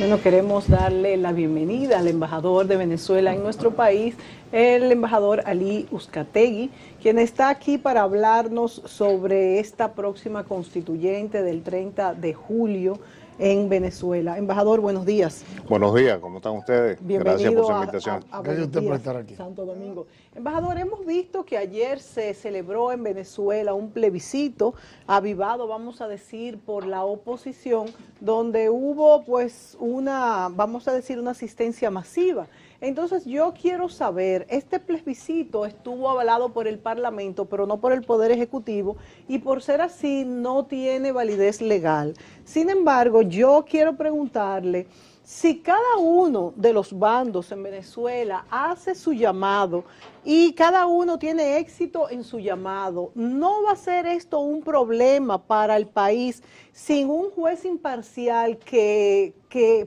Bueno, queremos darle la bienvenida al embajador de Venezuela en nuestro país, el embajador Ali Uzcategui, quien está aquí para hablarnos sobre esta próxima constituyente del 30 de julio en Venezuela. Embajador, buenos días. Buenos días, ¿cómo están ustedes? Gracias por su invitación. Gracias a usted por estar aquí. Santo Domingo. Embajador, hemos visto que ayer se celebró en Venezuela un plebiscito avivado, vamos a decir, por la oposición, donde hubo pues vamos a decir, una asistencia masiva. Entonces yo quiero saber, este plebiscito estuvo avalado por el Parlamento, pero no por el Poder Ejecutivo, y por ser así no tiene validez legal. Sin embargo, yo quiero preguntarle si cada uno de los bandos en Venezuela hace su llamado y cada uno tiene éxito en su llamado, ¿no va a ser esto un problema para el país sin un juez imparcial que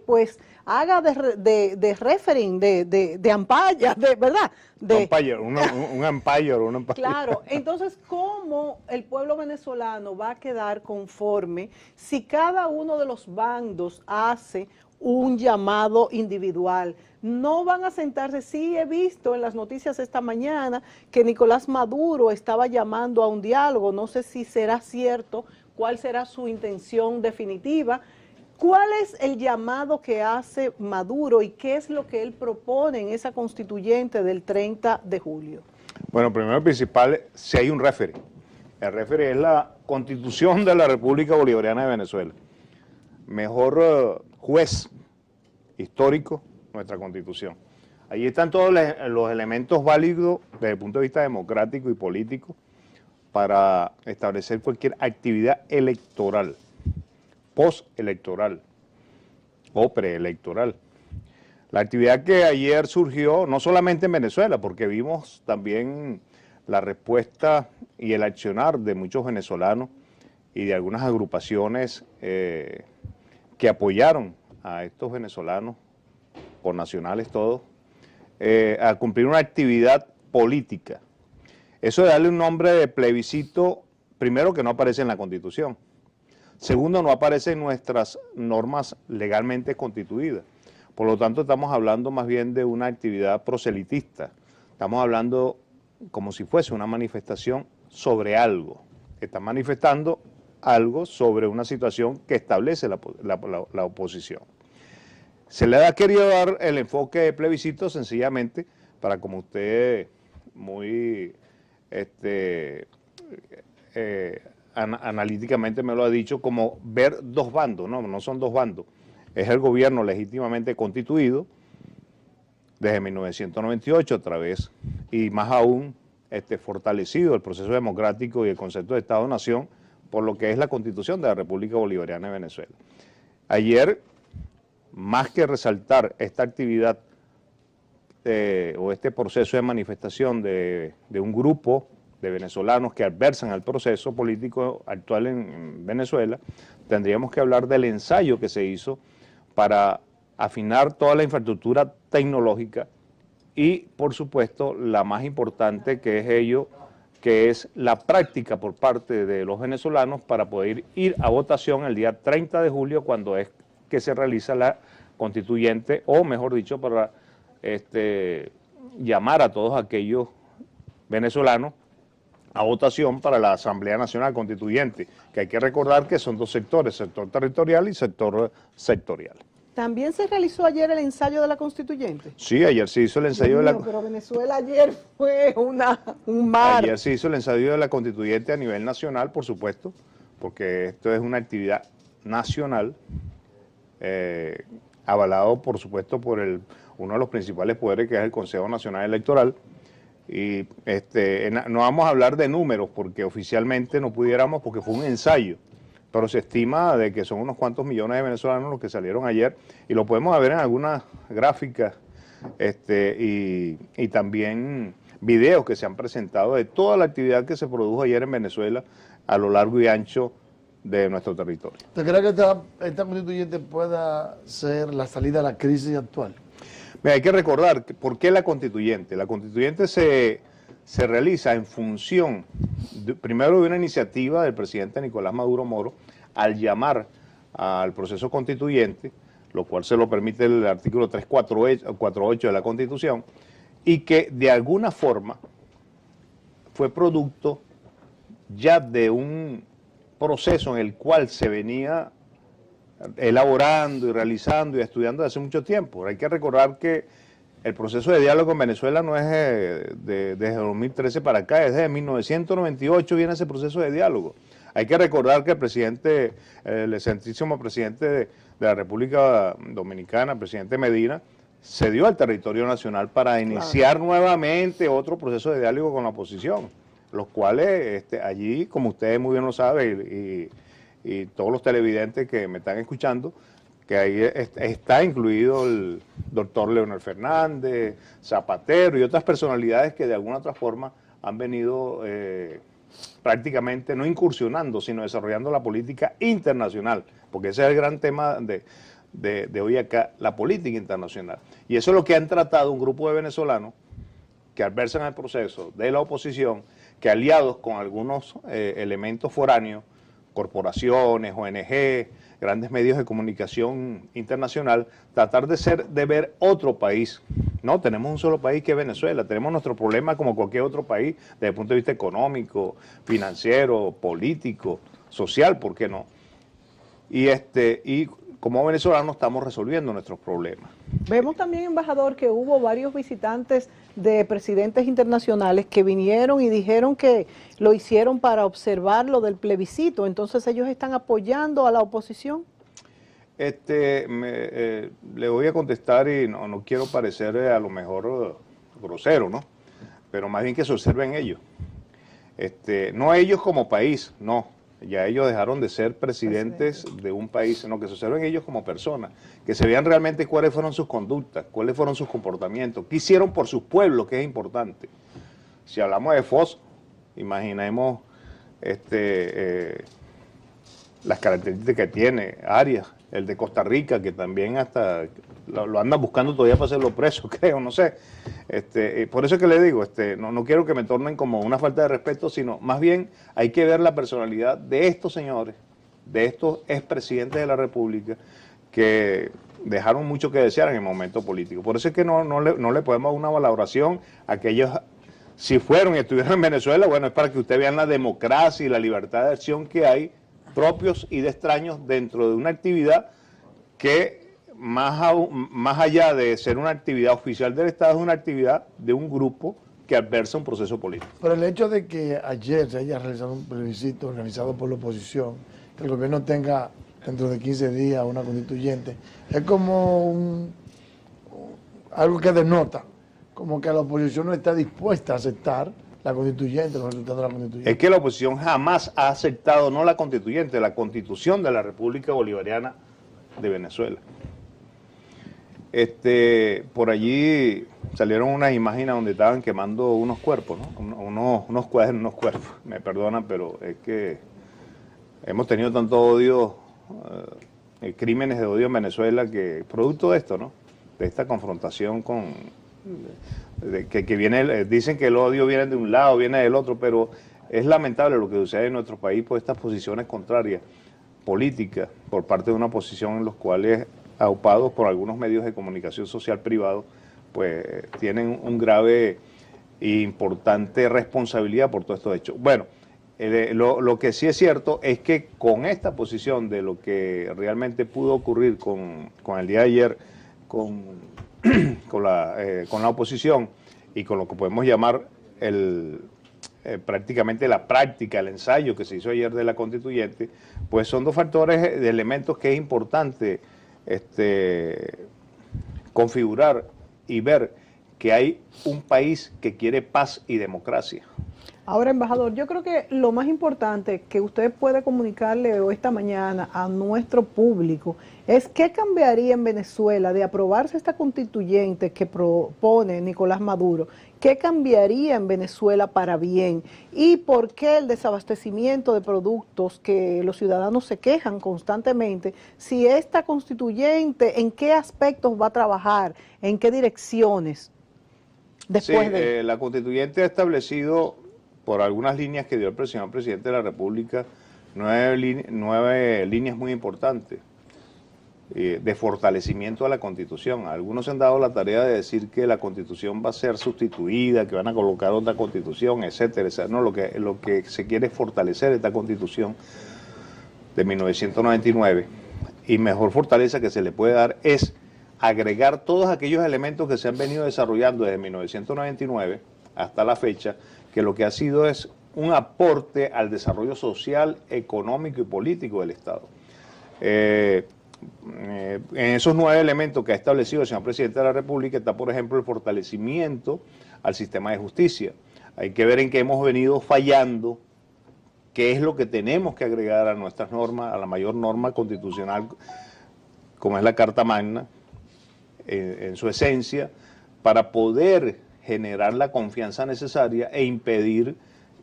pues haga de refereeing, de ampalla, ¿verdad? Un umpire. Claro, entonces, ¿cómo el pueblo venezolano va a quedar conforme si cada uno de los bandos hace un llamado individual? No van a sentarse. Sí, he visto en las noticias esta mañana que Nicolás Maduro estaba llamando a un diálogo, no sé si será cierto, cuál será su intención definitiva. ¿Cuál es el llamado que hace Maduro y qué es lo que él propone en esa constituyente del 30 de julio? Bueno, primero y principal, si hay un referee. El referee es la Constitución de la República Bolivariana de Venezuela. Mejor juez histórico, nuestra Constitución. Ahí están todos los elementos válidos desde el punto de vista democrático y político para establecer cualquier actividad electoral, postelectoral o preelectoral. La actividad que ayer surgió, no solamente en Venezuela, porque vimos también la respuesta y el accionar de muchos venezolanos y de algunas agrupaciones que apoyaron a estos venezolanos, por nacionales todos, a cumplir una actividad política. Eso de darle un nombre de plebiscito, primero que no aparece en la Constitución. Segundo, no aparece en nuestras normas legalmente constituidas. Por lo tanto, estamos hablando más bien de una actividad proselitista. Estamos hablando como si fuese una manifestación sobre algo. Está manifestando algo sobre una situación que establece la oposición. Se le ha querido dar el enfoque de plebiscito sencillamente para, como usted muy analíticamente me lo ha dicho, como ver dos bandos. No son dos bandos. Es el gobierno legítimamente constituido desde 1998 a través, y más aún fortalecido el proceso democrático y el concepto de Estado-Nación por lo que es la Constitución de la República Bolivariana de Venezuela. Ayer, más que resaltar esta actividad o este proceso de manifestación de un grupo de venezolanos que adversan al proceso político actual en Venezuela, tendríamos que hablar del ensayo que se hizo para afinar toda la infraestructura tecnológica y, por supuesto, la más importante que es la práctica por parte de los venezolanos para poder ir a votación el día 30 de julio, cuando es que se realiza la constituyente, o mejor dicho, para llamar a todos aquellos venezolanos a votación para la Asamblea Nacional Constituyente, que hay que recordar que son dos sectores, sector territorial y sector sectorial. ¿También se realizó ayer el ensayo de la constituyente? Sí, ayer se hizo el ensayo Pero Venezuela ayer fue un mar. Ayer se hizo el ensayo de la constituyente a nivel nacional, por supuesto, porque esto es una actividad nacional, avalado, por supuesto, por uno de los principales poderes, que es el Consejo Nacional Electoral. Y no vamos a hablar de números porque oficialmente no pudiéramos, porque fue un ensayo, pero se estima de que son unos cuantos millones de venezolanos los que salieron ayer, y lo podemos ver en algunas gráficas y también videos que se han presentado de toda la actividad que se produjo ayer en Venezuela a lo largo y ancho de nuestro territorio. ¿Usted cree que esta constituyente pueda ser la salida a la crisis actual? Mira, hay que recordar por qué la constituyente. La constituyente se realiza en función, primero, de una iniciativa del presidente Nicolás Maduro Moro, al llamar al proceso constituyente, lo cual se lo permite el artículo 348 de la Constitución, y que de alguna forma fue producto ya de un proceso en el cual se venía elaborando y realizando y estudiando desde hace mucho tiempo. Hay que recordar que el proceso de diálogo en Venezuela no es desde 2013 para acá, es desde 1998 viene ese proceso de diálogo. Hay que recordar que el presidente, el excentrísimo presidente de la República Dominicana, el presidente Medina, se dio al territorio nacional para iniciar nuevamente otro proceso de diálogo con la oposición, los cuales allí, como ustedes muy bien lo saben, y todos los televidentes que me están escuchando, que ahí está incluido el doctor Leonel Fernández, Zapatero y otras personalidades que de alguna otra forma han venido prácticamente no incursionando, sino desarrollando la política internacional, porque ese es el gran tema de hoy acá, la política internacional. Y eso es lo que han tratado un grupo de venezolanos que adversan el proceso de la oposición, que aliados con algunos elementos foráneos, corporaciones, ONG, grandes medios de comunicación internacional, tratar de ver otro país. No, tenemos un solo país que es Venezuela, tenemos nuestro problema como cualquier otro país, desde el punto de vista económico, financiero, político, social, ¿por qué no? Y como venezolanos estamos resolviendo nuestros problemas. Vemos también, embajador, que hubo varios visitantes de presidentes internacionales que vinieron y dijeron que lo hicieron para observar lo del plebiscito. Entonces, ¿ellos están apoyando a la oposición? Le voy a contestar y no quiero parecer a lo mejor grosero, ¿no? Pero más bien que se observen ellos. No ellos como país, no. Ya ellos dejaron de ser presidentes de un país, sino que se observen ellos como personas, que se vean realmente cuáles fueron sus conductas, cuáles fueron sus comportamientos, qué hicieron por sus pueblos, que es importante. Si hablamos de Foz, imaginemos las características que tiene, Arias, el de Costa Rica, que también hasta lo andan buscando todavía para hacerlo preso, creo, no sé. Por eso es que le digo, no quiero que me tornen como una falta de respeto, sino más bien hay que ver la personalidad de estos señores, de estos expresidentes de la República, que dejaron mucho que desear en el momento político. Por eso es que no le podemos dar una valoración a que ellos, si fueron y estuvieron en Venezuela, bueno, es para que ustedes vean la democracia y la libertad de acción que hay, propios y de extraños, dentro de una actividad que más allá de ser una actividad oficial del Estado, es una actividad de un grupo que adversa un proceso político. Pero el hecho de que ayer se haya realizado un plebiscito organizado por la oposición, que el gobierno tenga dentro de 15 días una constituyente, es como algo que denota, como que la oposición no está dispuesta a aceptar la constituyente, los resultados de la constituyente. Es que la oposición jamás ha aceptado, no la constituyente, la constitución de la República Bolivariana de Venezuela. Por allí salieron unas imágenes donde estaban quemando unos cuerpos, ¿no? unos cuerpos, me perdonan, pero es que hemos tenido tanto odio, crímenes de odio en Venezuela, que producto de esto, ¿no? De esta confrontación que viene, dicen que el odio viene de un lado, viene del otro, pero es lamentable lo que sucede en nuestro país por estas posiciones contrarias, políticas, por parte de una oposición en los cuales, aupados por algunos medios de comunicación social privados, pues tienen un grave e importante responsabilidad por todos estos hechos. Bueno, lo que sí es cierto es que con esta posición de lo que realmente pudo ocurrir con el día de ayer, con la oposición y con lo que podemos llamar prácticamente la práctica, el ensayo que se hizo ayer de la constituyente, pues son dos factores de elementos que es importante configurar y ver que hay un país que quiere paz y democracia. Ahora, embajador, yo creo que lo más importante que usted puede comunicarle hoy esta mañana a nuestro público es qué cambiaría en Venezuela de aprobarse esta constituyente que propone Nicolás Maduro, qué cambiaría en Venezuela para bien y por qué el desabastecimiento de productos que los ciudadanos se quejan constantemente, si esta constituyente, en qué aspectos va a trabajar, en qué direcciones después de... La constituyente ha establecido, por algunas líneas que dio el señor presidente de la República, nueve líneas muy importantes. de fortalecimiento a la Constitución. Algunos se han dado la tarea de decir que la Constitución va a ser sustituida, que van a colocar otra Constitución, etcétera, etcétera. No, lo que se quiere es fortalecer esta Constitución de 1999, y mejor fortaleza que se le puede dar es agregar todos aquellos elementos que se han venido desarrollando desde 1999 hasta la fecha, que lo que ha sido es un aporte al desarrollo social, económico y político del Estado. En esos 9 elementos que ha establecido el señor Presidente de la República está, por ejemplo, el fortalecimiento al sistema de justicia. Hay que ver en qué hemos venido fallando, qué es lo que tenemos que agregar a nuestras normas, a la mayor norma constitucional, como es la Carta Magna, en su esencia, para poder generar la confianza necesaria e impedir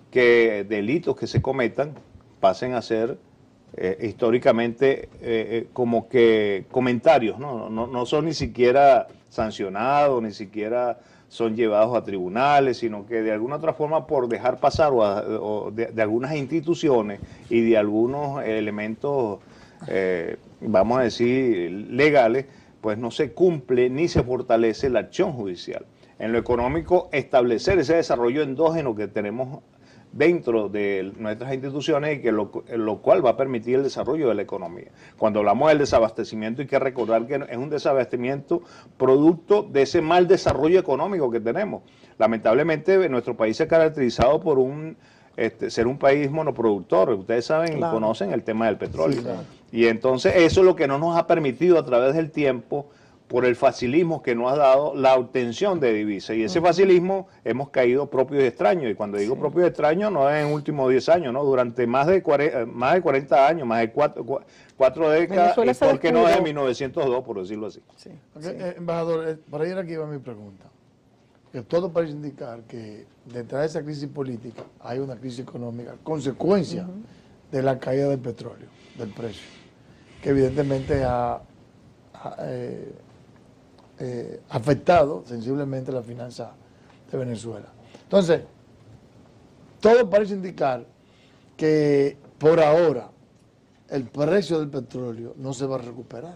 que delitos que se cometan pasen a ser históricamente como que comentarios, no son ni siquiera sancionados, ni siquiera son llevados a tribunales, sino que de alguna otra forma, por dejar pasar o de algunas instituciones y de algunos elementos, vamos a decir, legales, pues no se cumple ni se fortalece la acción judicial. En lo económico, establecer ese desarrollo endógeno que tenemos dentro de nuestras instituciones y que lo cual va a permitir el desarrollo de la economía. Cuando hablamos del desabastecimiento, hay que recordar que es un desabastecimiento producto de ese mal desarrollo económico que tenemos. Lamentablemente, nuestro país se ha caracterizado por ser un país monoproductor. Ustedes saben y conocen el tema del petróleo. Sí, claro. Y entonces eso es lo que no nos ha permitido a través del tiempo, por el facilismo que nos ha dado la obtención de divisas. Y ese facilismo hemos caído propios y extraños. Y cuando digo propios y extraños, no es en los últimos 10 años, ¿no? Durante más de 40 años, más de 4 décadas, y ¿por qué no es en 1902, por decirlo así? Sí. Okay, embajador, para ir aquí va mi pregunta. Que todo parece indicar que detrás de esa crisis política hay una crisis económica, consecuencia de la caída del petróleo, del precio, que evidentemente ha afectado sensiblemente la finanza de Venezuela. Entonces, todo parece indicar que por ahora el precio del petróleo no se va a recuperar.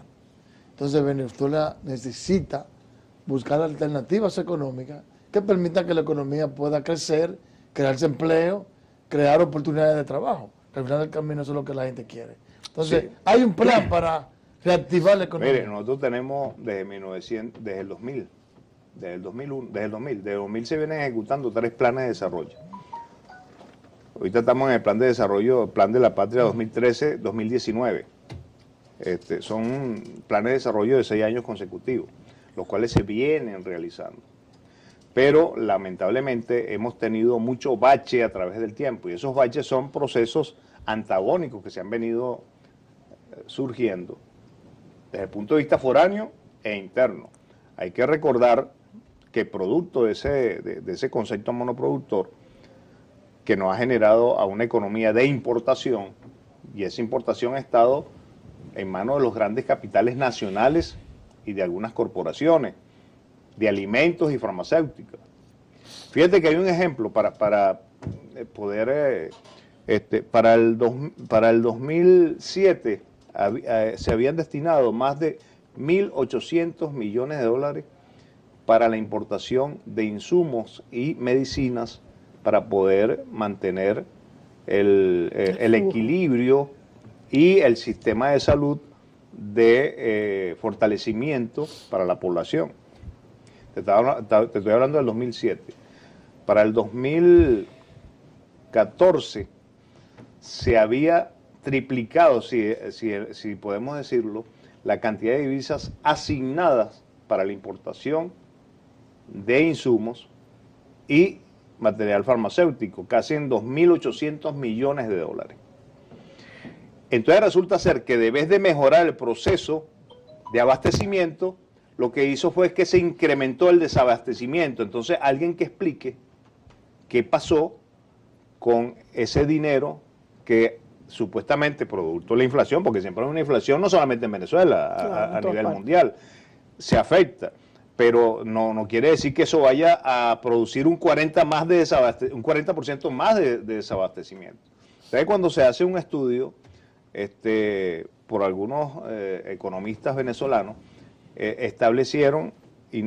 Entonces, Venezuela necesita buscar alternativas económicas que permitan que la economía pueda crecer, crearse empleo, crear oportunidades de trabajo. Al final del camino eso es lo que la gente quiere. Entonces, hay un plan para reactivar la economía. Mire, nosotros tenemos desde el 2000, desde el 2000 se vienen ejecutando 3 planes de desarrollo. Ahorita estamos en el plan de desarrollo, plan de la patria 2013-2019. Son planes de desarrollo de 6 años consecutivos, los cuales se vienen realizando. Pero lamentablemente hemos tenido mucho bache a través del tiempo, y esos baches son procesos antagónicos que se han venido surgiendo desde el punto de vista foráneo e interno. Hay que recordar que producto de ese concepto monoproductor, que nos ha generado a una economía de importación, y esa importación ha estado en manos de los grandes capitales nacionales y de algunas corporaciones, de alimentos y farmacéuticas. Fíjate que hay un ejemplo para poder, para el 2007 se habían destinado más de 1.800 millones de dólares para la importación de insumos y medicinas para poder mantener el equilibrio y el sistema de salud de fortalecimiento para la población. Te estoy hablando del 2007. Para el 2014 se había triplicado, si podemos decirlo, la cantidad de divisas asignadas para la importación de insumos y material farmacéutico, casi en 2.800 millones de dólares. Entonces resulta ser que en vez de mejorar el proceso de abastecimiento, lo que hizo fue que se incrementó el desabastecimiento. Entonces, alguien que explique qué pasó con ese dinero que supuestamente producto de la inflación, porque siempre hay una inflación no solamente en Venezuela, claro, a nivel mundial, se afecta. Pero no quiere decir que eso vaya a producir un 40% más de desabastecimiento. Entonces, cuando se hace un estudio por algunos economistas venezolanos, establecieron y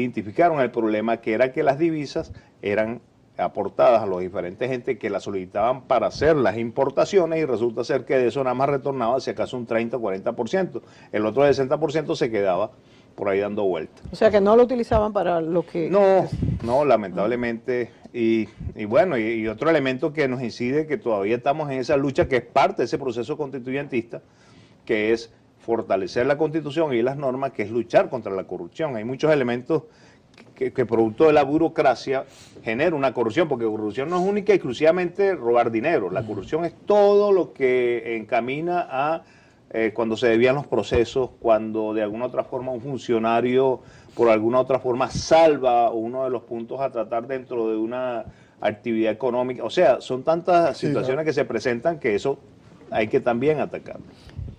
identificaron el problema, que era que las divisas eran aportadas a los diferentes entes que las solicitaban para hacer las importaciones, y resulta ser que de eso nada más retornaba si acaso un 30 o 40%. El otro 60% se quedaba por ahí dando vueltas. O sea que no lo utilizaban para lo que... No, lamentablemente. Y bueno, y otro elemento que nos incide, que todavía estamos en esa lucha, que es parte de ese proceso constituyentista, que es fortalecer la Constitución y las normas, que es luchar contra la corrupción. Hay muchos elementos que producto de la burocracia genera una corrupción, porque corrupción no es única y exclusivamente robar dinero. La corrupción es todo lo que encamina a cuando se desvían los procesos, cuando de alguna otra forma un funcionario por alguna otra forma salva uno de los puntos a tratar dentro de una actividad económica. O sea, son tantas situaciones que se presentan que eso hay que también atacar.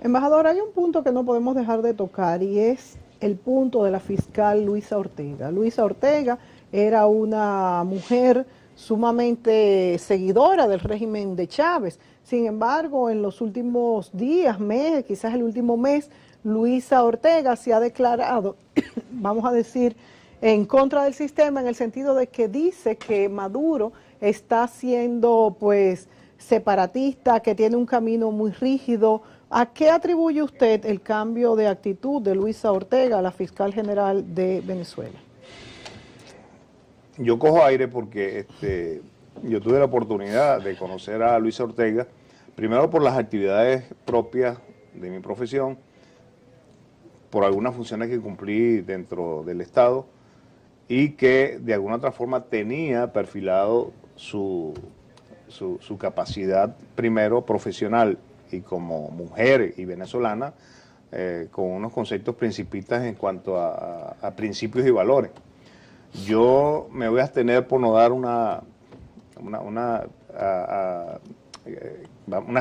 Embajador, hay un punto que no podemos dejar de tocar, y es el punto de la fiscal Luisa Ortega. Luisa Ortega era una mujer sumamente seguidora del régimen de Chávez. Sin embargo, en los últimos días, meses, quizás el último mes, Luisa Ortega se ha declarado, vamos a decir, en contra del sistema, en el sentido de que dice que Maduro está siendo, pues, separatista, que tiene un camino muy rígido. ¿A qué atribuye usted el cambio de actitud de Luisa Ortega, la fiscal general de Venezuela? Yo cojo aire porque yo tuve la oportunidad de conocer a Luisa Ortega, primero por las actividades propias de mi profesión, por algunas funciones que cumplí dentro del Estado, y que de alguna otra forma tenía perfilado su capacidad, primero profesional y como mujer y venezolana, con unos conceptos principistas en cuanto a principios y valores. Yo me voy a abstener por no dar unas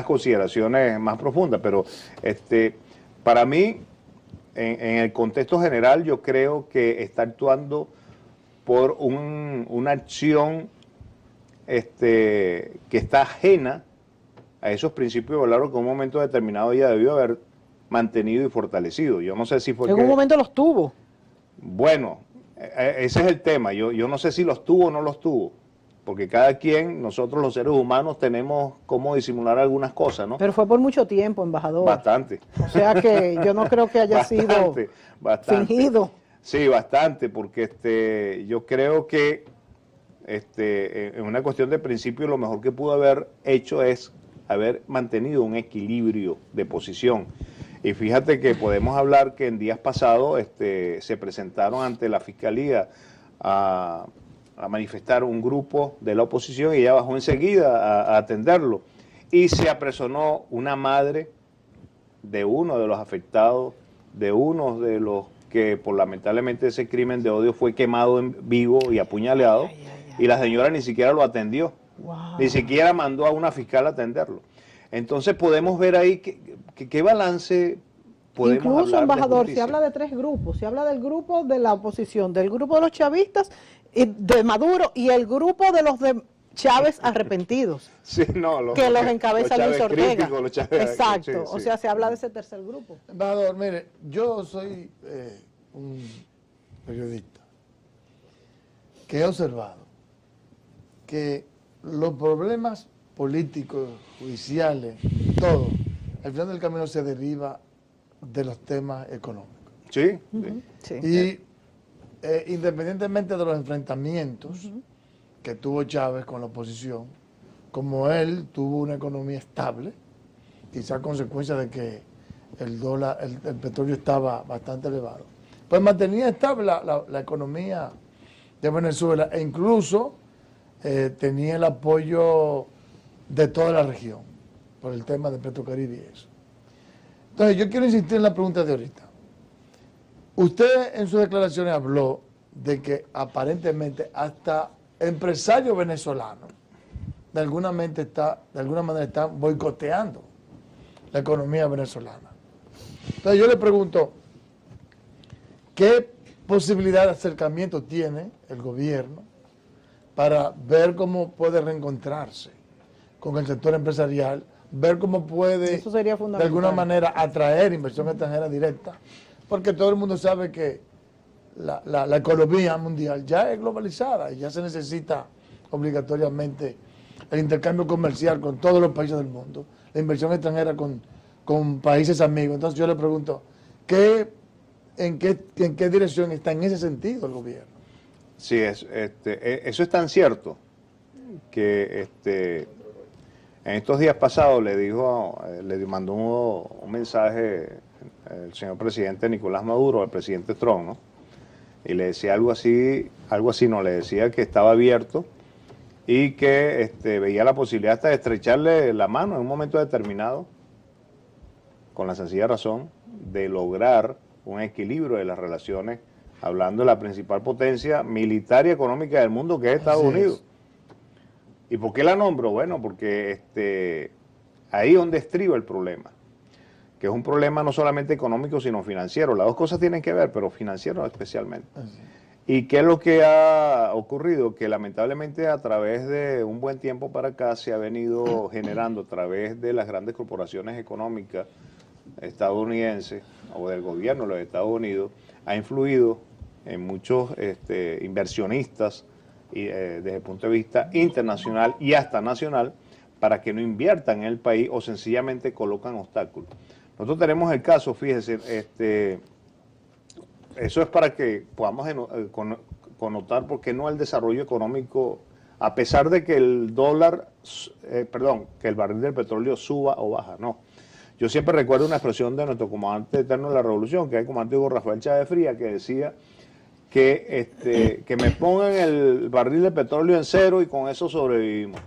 consideraciones más profundas, pero para mí, en el contexto general, yo creo que está actuando por una acción que está ajena a esos principios y valores que en un momento determinado ella debió haber mantenido y fortalecido. Yo no sé si fue en un momento los tuvo. Bueno, ese es el tema. Yo no sé si los tuvo o no los tuvo, porque cada quien, nosotros los seres humanos, tenemos cómo disimular algunas cosas, ¿no? Pero fue por mucho tiempo, embajador. Bastante. O sea que yo no creo que haya sido fingido. Sí, bastante, porque yo creo que en una cuestión de principio lo mejor que pudo haber hecho es haber mantenido un equilibrio de posición. Y fíjate que podemos hablar que en días pasados se presentaron ante la Fiscalía a manifestar un grupo de la oposición, y ella bajó enseguida a atenderlo. Y se apresonó una madre de uno de los afectados, de uno de los que por lamentablemente ese crimen de odio fue quemado en vivo y apuñaleado, y la señora ni siquiera lo atendió. Wow. Ni siquiera mandó a una fiscal a atenderlo. Entonces podemos ver ahí qué balance podemos incluso, hablar. embajador, se habla de tres grupos. Se habla del grupo de la oposición, del grupo de los chavistas, de Maduro, y el grupo de los de Chávez arrepentidos. Sí, no, que los encabeza Luis Ortega. Exacto. Sí. O sea, se habla de ese tercer grupo. Embajador, mire, yo soy un periodista que he observado que los problemas políticos, judiciales, todo, al final del camino se deriva de los temas económicos. Sí. Sí. Y independientemente de los enfrentamientos que tuvo Chávez con la oposición, como él tuvo una economía estable, quizá a consecuencia de que el dólar, el petróleo estaba bastante elevado, pues mantenía estable la economía de Venezuela, e incluso tenía el apoyo de toda la región por el tema de Petrocaribe y eso. Entonces yo quiero insistir en la pregunta de ahorita. Usted en sus declaraciones habló de que aparentemente hasta empresarios venezolanos de alguna manera están boicoteando la economía venezolana. Entonces yo le pregunto, ¿qué posibilidad de acercamiento tiene el gobierno para ver cómo puede reencontrarse con el sector empresarial ver cómo puede Eso sería de fundamental. alguna manera atraer inversión extranjera directa, porque todo el mundo sabe que la economía mundial ya es globalizada y ya se necesita obligatoriamente el intercambio comercial con todos los países del mundo, la inversión extranjera con países amigos. Entonces yo le pregunto, ¿en qué dirección está en ese sentido el gobierno? Sí, eso es tan cierto que en estos días pasados le mandó un mensaje el señor presidente Nicolás Maduro al presidente Trump, ¿no? Y le decía algo así, no, le decía que estaba abierto y que veía la posibilidad hasta de estrecharle la mano en un momento determinado, con la sencilla razón de lograr un equilibrio de las relaciones, hablando de la principal potencia militar y económica del mundo, que es Estados Unidos. ¿Y por qué la nombro? Bueno, porque ahí es donde estriba el problema, que es un problema no solamente económico, sino financiero. Las dos cosas tienen que ver, pero financiero especialmente. ¿Y qué es lo que ha ocurrido? Que lamentablemente a través de un buen tiempo para acá se ha venido generando a través de las grandes corporaciones económicas estadounidenses o del gobierno de los Estados Unidos, ha influido en muchos inversionistas desde el punto de vista internacional y hasta nacional para que no inviertan en el país o sencillamente colocan obstáculos. Nosotros tenemos el caso, fíjese, eso es para que podamos connotar por qué no el desarrollo económico, a pesar de que el que el barril del petróleo suba o baja, no. Yo siempre recuerdo una expresión de nuestro comandante eterno de la revolución, que es el comandante Hugo Rafael Chávez Frías, que decía que me pongan el barril de petróleo en cero y con eso sobrevivimos.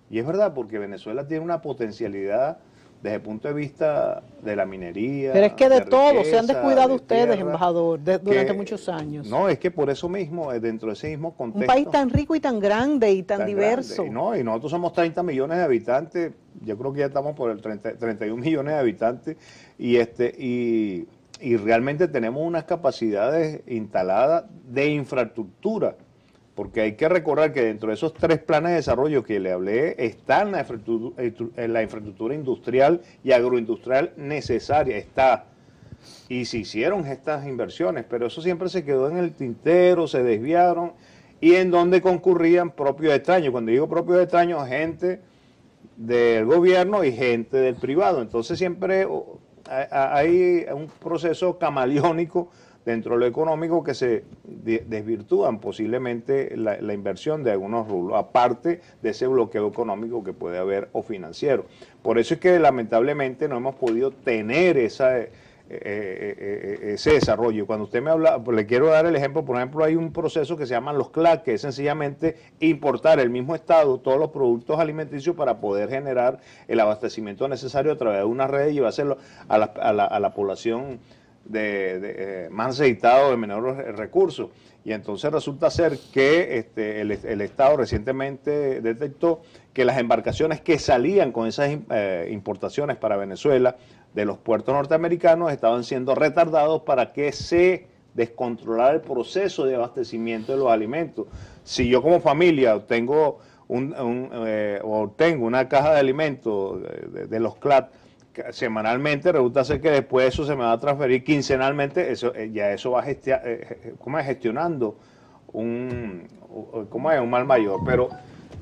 Y es verdad, porque Venezuela tiene una potencialidad desde el punto de vista de la minería. Pero es que de todo, riqueza, se han descuidado ustedes, tierra, embajador, durante muchos años. No, es que por eso mismo, dentro de ese mismo contexto. Un país tan rico y tan grande y tan diverso. Grande, y nosotros somos 30 millones de habitantes, yo creo que ya estamos por el 31 millones de habitantes, y realmente tenemos unas capacidades instaladas de infraestructura. Porque hay que recordar que dentro de esos 3 planes de desarrollo que le hablé está la infraestructura industrial y agroindustrial necesaria, está. Y se hicieron estas inversiones, pero eso siempre se quedó en el tintero, se desviaron, y en donde concurrían propios extraños. Cuando digo propios extraños, gente del gobierno y gente del privado. Entonces siempre hay un proceso camaleónico dentro de lo económico que se desvirtúan posiblemente la inversión de algunos rubros, aparte de ese bloqueo económico que puede haber o financiero. Por eso es que lamentablemente no hemos podido tener ese desarrollo. Cuando usted me habla, pues le quiero dar el ejemplo, por ejemplo, hay un proceso que se llaman los CLAC, que es sencillamente importar el mismo Estado todos los productos alimenticios para poder generar el abastecimiento necesario a través de una red y llevárselo a la población más necesitado, de menores recursos. Y entonces resulta ser que el Estado recientemente detectó que las embarcaciones que salían con esas importaciones para Venezuela de los puertos norteamericanos estaban siendo retardados para que se descontrolara el proceso de abastecimiento de los alimentos. Si yo como familia tengo una caja de alimentos de los CLAT semanalmente, resulta ser que después eso se me va a transferir quincenalmente, eso va gestionando un mal mayor, pero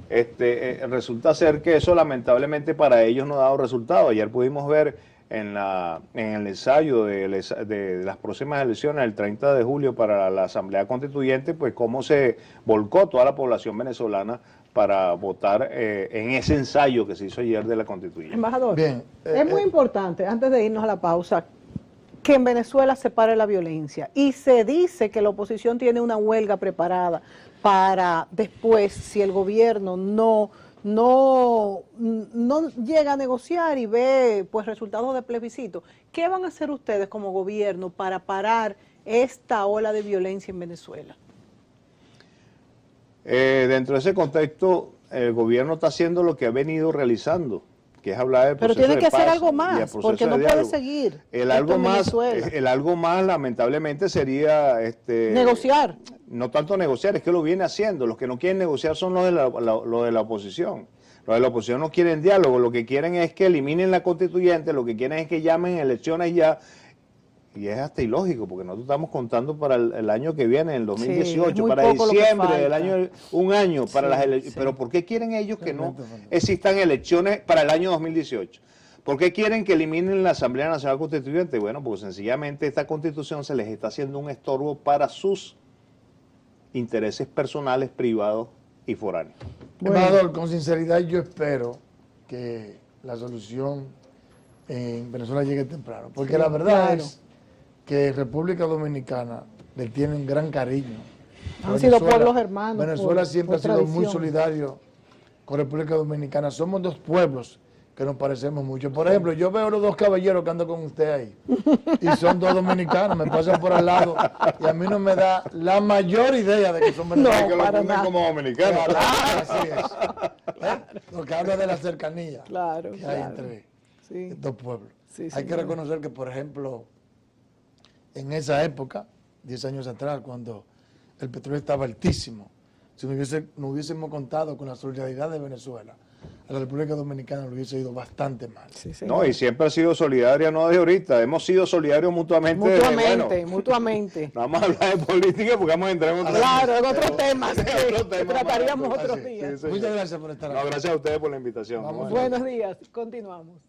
resulta ser que eso lamentablemente para ellos no ha dado resultado. Ayer pudimos ver en el ensayo de las próximas elecciones, el 30 de julio para la Asamblea Constituyente, pues cómo se volcó toda la población venezolana para votar en ese ensayo que se hizo ayer de la Constituyente. Embajador, Bien, es muy importante, antes de irnos a la pausa, que en Venezuela se pare la violencia. Y se dice que la oposición tiene una huelga preparada para después, si el gobierno no llega a negociar y ve pues resultados de plebiscito. ¿Qué van a hacer ustedes como gobierno para parar esta ola de violencia en Venezuela? Dentro de ese contexto, el gobierno está haciendo lo que ha venido realizando, que es hablar del proceso de paz. Pero tiene que hacer algo más, porque no puede seguir. El algo más, lamentablemente, sería negociar. No tanto negociar, es que lo viene haciendo. Los que no quieren negociar son los de la oposición. Los de la oposición no quieren diálogo, lo que quieren es que eliminen la constituyente, lo que quieren es que llamen elecciones ya. Y es hasta ilógico, porque nosotros estamos contando para el año que viene, el 2018, sí, para diciembre del año, un año para sí, las elecciones. sí. Pero ¿por qué quieren ellos que no existan elecciones para el año 2018? ¿Por qué quieren que eliminen la Asamblea Nacional Constituyente? Bueno, porque sencillamente esta constitución se les está haciendo un estorbo para sus intereses personales, privados y foráneos. Embajador, con sinceridad yo espero que la solución en Venezuela llegue temprano, porque la verdad es que República Dominicana le tienen gran cariño. Han sido pueblos hermanos. Venezuela siempre ha sido muy tradición. solidario con República Dominicana. Somos dos pueblos que nos parecemos mucho. Por ejemplo, yo veo los dos caballeros que andan con usted ahí y son dos dominicanos, me pasan por al lado y a mí no me da la mayor idea de que son venezolanos. Que lo ponen como dominicanos. Así es. Lo que habla de la cercanía Claro, que hay entre estos pueblos. Sí, hay que reconocer que, por ejemplo, en esa época, 10 años atrás, cuando el petróleo estaba altísimo, si no hubiésemos contado con la solidaridad de Venezuela, a la República Dominicana le hubiese ido bastante mal. Sí, no, y siempre ha sido solidaria, no desde ahorita, hemos sido solidarios mutuamente. Mutuamente. No vamos a hablar de política porque vamos a entrar en otros Claro, en otros temas que trataríamos otros días. Muchas gracias por estar aquí. No, gracias a ustedes por la invitación. Vamos. Buenos días, continuamos.